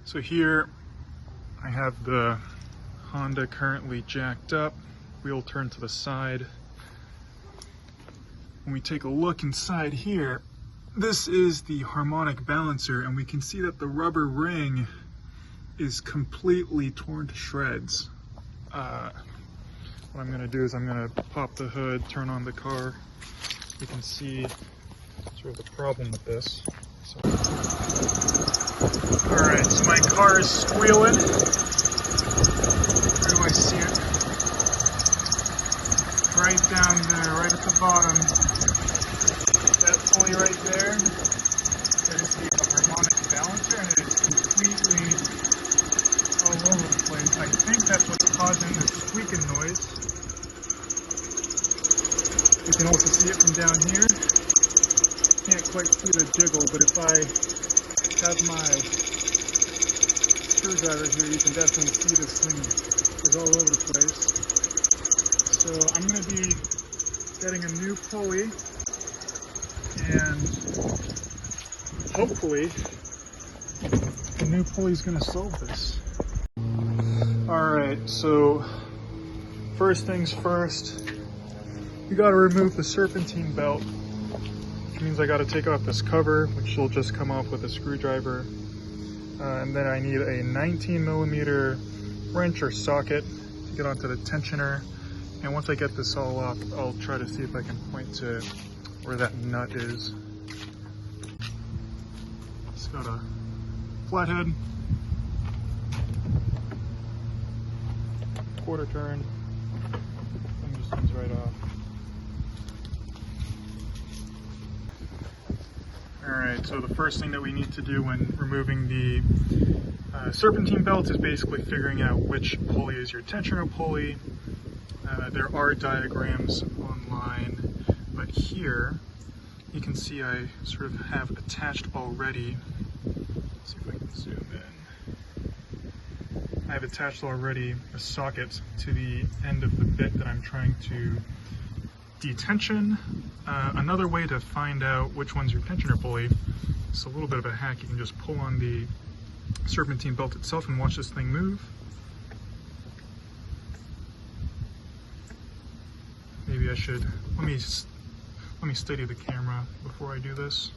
So here I have the Honda currently jacked up, wheel turned to the side. When we take a look inside here, this is the harmonic balancer, and we can see that the rubber ring is completely torn to shreds. What I'm gonna do is I'm gonna pop the hood, turn on the car. You can see sort of the problem with this. So. Alright, so my car is squealing. Where do I see it? Right down there, right at the bottom. That pulley right there, that is the harmonic balancer, and it is completely all over the place. I think that's what's causing the squeaking noise. You can also see it from down here. Can't quite see the jiggle, but if I have my screwdriver here, you can definitely see this thing is all over the place. So I'm going to be getting a new pulley, and hopefully the new pulley is going to solve this. Alright, so first things first, you got to remove the serpentine belt, which means I got to take off this cover, which will just come off with a screwdriver. And then I need a 19mm wrench or socket to get onto the tensioner. And once I get this all off, I'll try to see if I can point to where that nut is. It's got a flathead, quarter turn, and just comes right off. Alright, so the first thing that we need to do when removing the serpentine belt is basically figuring out which pulley is your tensioner pulley. There are diagrams online, but here you can see I sort of have attached already. Let's see if I can zoom in. I have attached already a socket to the end of the bit that I'm trying to detension. Another way to find out which one's your tensioner pulley, it's a little bit of a hack. You can just pull on the serpentine belt itself and watch this thing move. Maybe I should, let me steady the camera before I do this.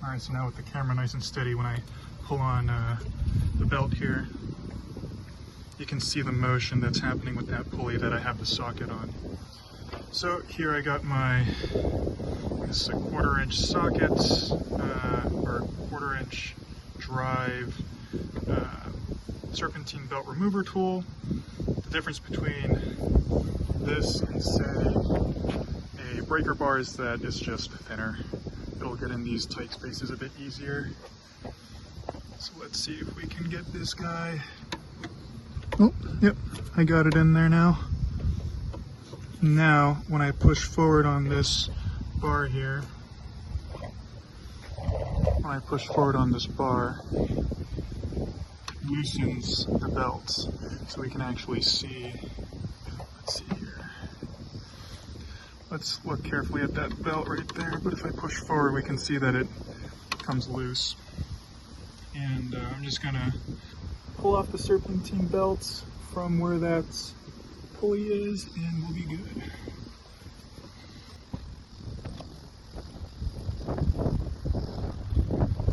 Alright, so now with the camera nice and steady, when I pull on the belt here, you can see the motion that's happening with that pulley that I have the socket on. So here I got my, this is a 1/4 inch socket, or 1/4 inch drive serpentine belt remover tool. The difference between this and say a breaker bar is that it's just thinner. It'll get in these tight spaces a bit easier. So let's see if we can get this guy. Oh, yep, I got it in there now. Now, when I push forward on this bar here, when I push forward on this bar, it loosens the belt so we can actually see. Let's see here. Let's look carefully at that belt right there, but if I push forward, we can see that it comes loose. And I'm just gonna pull off the serpentine belt from where that pulley is, and we'll be good.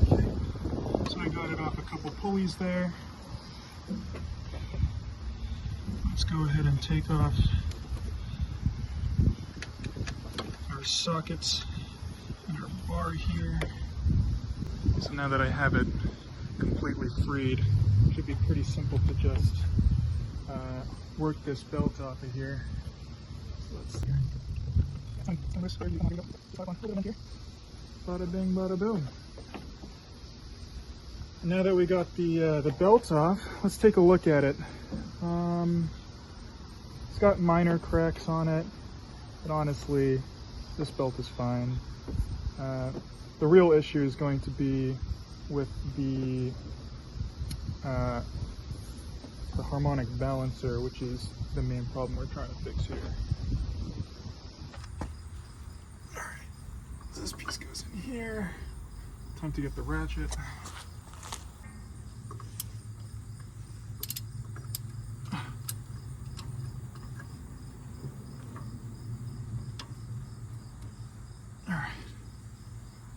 Okay, so I got it off a couple pulleys there. Let's go ahead and take off our sockets and our bar here. So now that I have it completely freed, it should be pretty simple to just work this belt off of here. So let's see. Bada bing, bada boom. Now that we got the belt off, let's take a look at it. It's got minor cracks on it, but honestly, this belt is fine. The real issue is going to be with the harmonic balancer, which is the main problem we're trying to fix here. Alright, so this piece goes in here. Time to get the ratchet.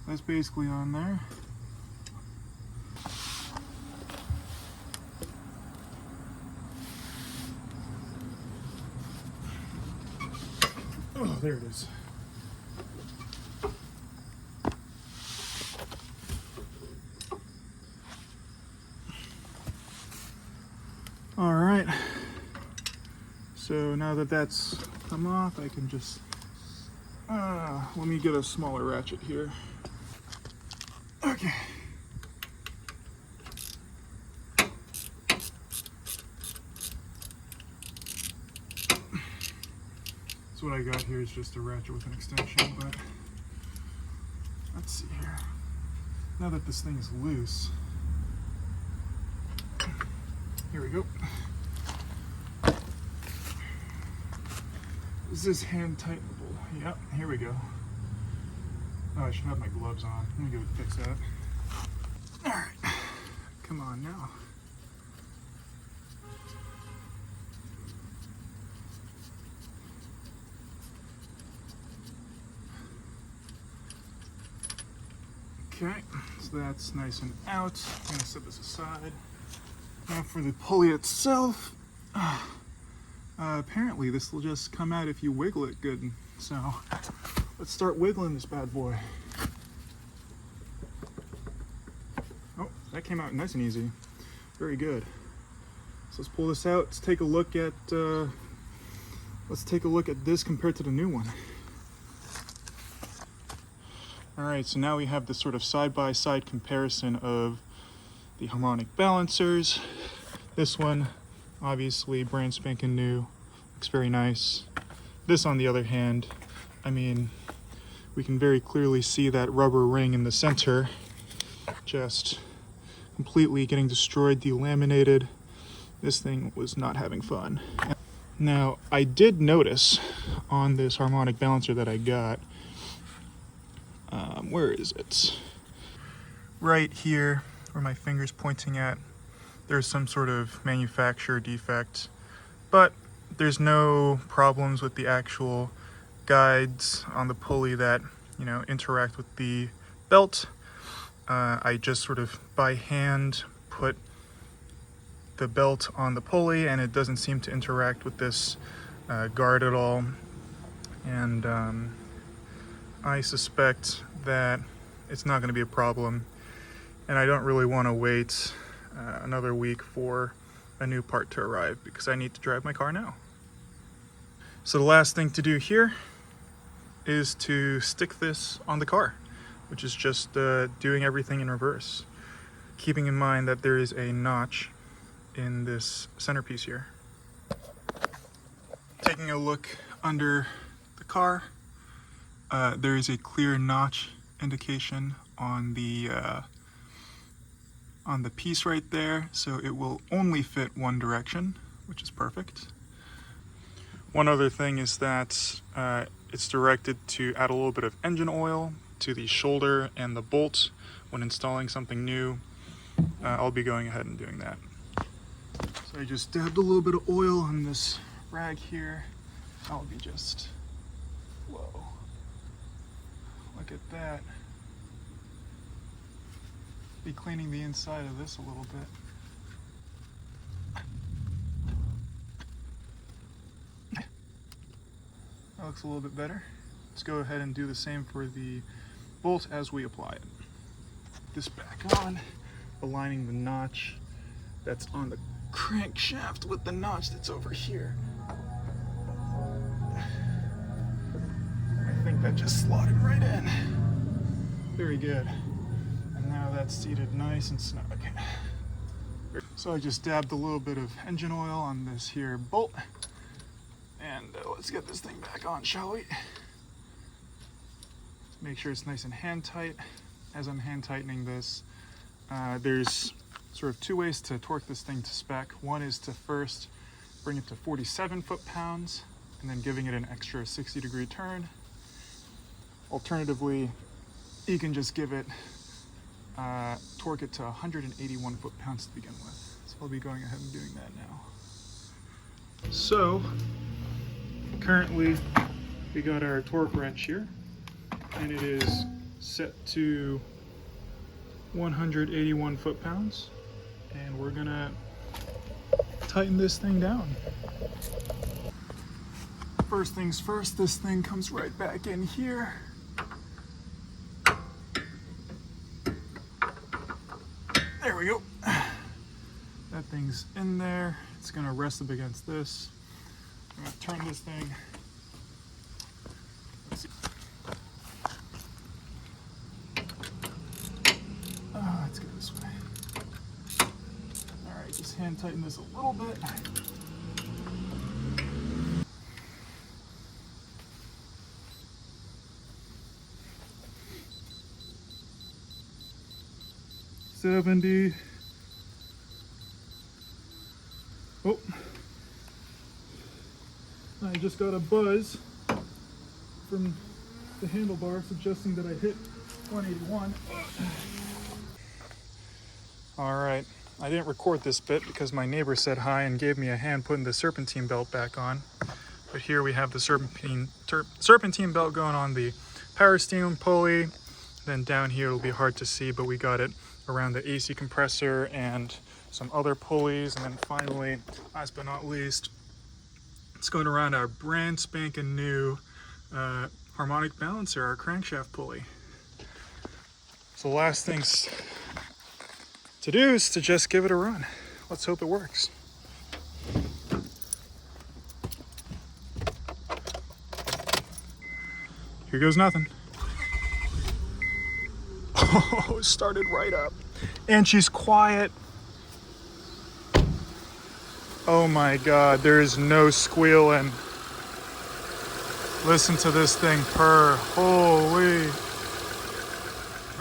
That's basically on there. Oh, there it is. All right. So now that that's come off, I can just, let me get a smaller ratchet here. Okay. So what I got here is just a ratchet with an extension, but let's see here. Now that this thing is loose, here we go. Is this hand tightenable? Yep, here we go. Oh, I should have my gloves on. Let me go fix that. All right, come on now. Okay, so that's nice and out. I'm gonna set this aside. Now for the pulley itself. Apparently this will just come out if you wiggle it good. So let's start wiggling this bad boy. Oh, that came out nice and easy. Very good. So let's pull this out. Let's take a look at this compared to the new one. All right, so now we have this sort of side-by-side comparison of the harmonic balancers. This one, obviously brand spanking new, looks very nice. This, on the other hand, I mean, we can very clearly see that rubber ring in the center just completely getting destroyed, delaminated. This thing was not having fun. Now, I did notice on this harmonic balancer that I got, where is it? Right here, where my finger's pointing at, there's some sort of manufacturer defect, but there's no problems with the actual guides on the pulley that, you know, interact with the belt. I just sort of by hand put the belt on the pulley, and it doesn't seem to interact with this guard at all. And I suspect that it's not going to be a problem, and I don't really want to wait another week for a new part to arrive because I need to drive my car now. So the last thing to do here is to stick this on the car, which is just doing everything in reverse, keeping in mind that there is a notch in this centerpiece here. Taking a look under the car, there is a clear notch indication on the piece right there, so it will only fit one direction, which is perfect. One other thing is that it's directed to add a little bit of engine oil to the shoulder and the bolt when installing something new. I'll be going ahead and doing that. So I just dabbed a little bit of oil on this rag here. I'll be just, whoa, look at that. Be cleaning the inside of this a little bit. That looks a little bit better. Let's go ahead and do the same for the bolt as we apply it. This back on, aligning the notch that's on the crankshaft with the notch that's over here. I think that just slotted right in. Very good. And now that's seated nice and snug. So I just dabbed a little bit of engine oil on this here bolt. And let's get this thing back on, shall we? Make sure it's nice and hand tight. As I'm hand tightening this, there's sort of two ways to torque this thing to spec. One is to first bring it to 47 foot-pounds and then giving it an extra 60-degree turn. Alternatively, you can just give it, torque it to 181 foot-pounds to begin with. So I'll be going ahead and doing that now. So, currently we got our torque wrench here, and it is set to 181 foot-pounds, and we're gonna tighten this thing down. First things first, this thing comes right back in here. There we go. That thing's in there. It's gonna rest up against this. I'm gonna turn this thing. Let's go this way. All right, just hand tighten this a little bit. $70. Oh, I just got a buzz from the handlebar suggesting that I hit 181. All right, I didn't record this bit because my neighbor said hi and gave me a hand putting the serpentine belt back on. But here we have the serpentine belt going on the power steering pulley. Then down here it'll be hard to see, but we got it around the AC compressor and some other pulleys. And then finally, last but not least, it's going around our brand spanking new harmonic balancer, our crankshaft pulley. So the last things to do is to just give it a run. Let's hope it works. Here goes nothing. Oh, it started right up. And she's quiet. Oh my God, there is no squealing. Listen to this thing purr. Holy.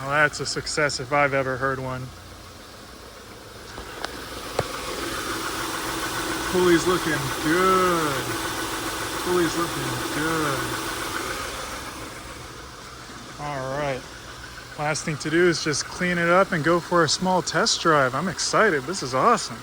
Oh, that's a success if I've ever heard one. Pulley's looking good. Pulley's looking good. All right. Last thing to do is just clean it up and go for a small test drive. I'm excited. This is awesome.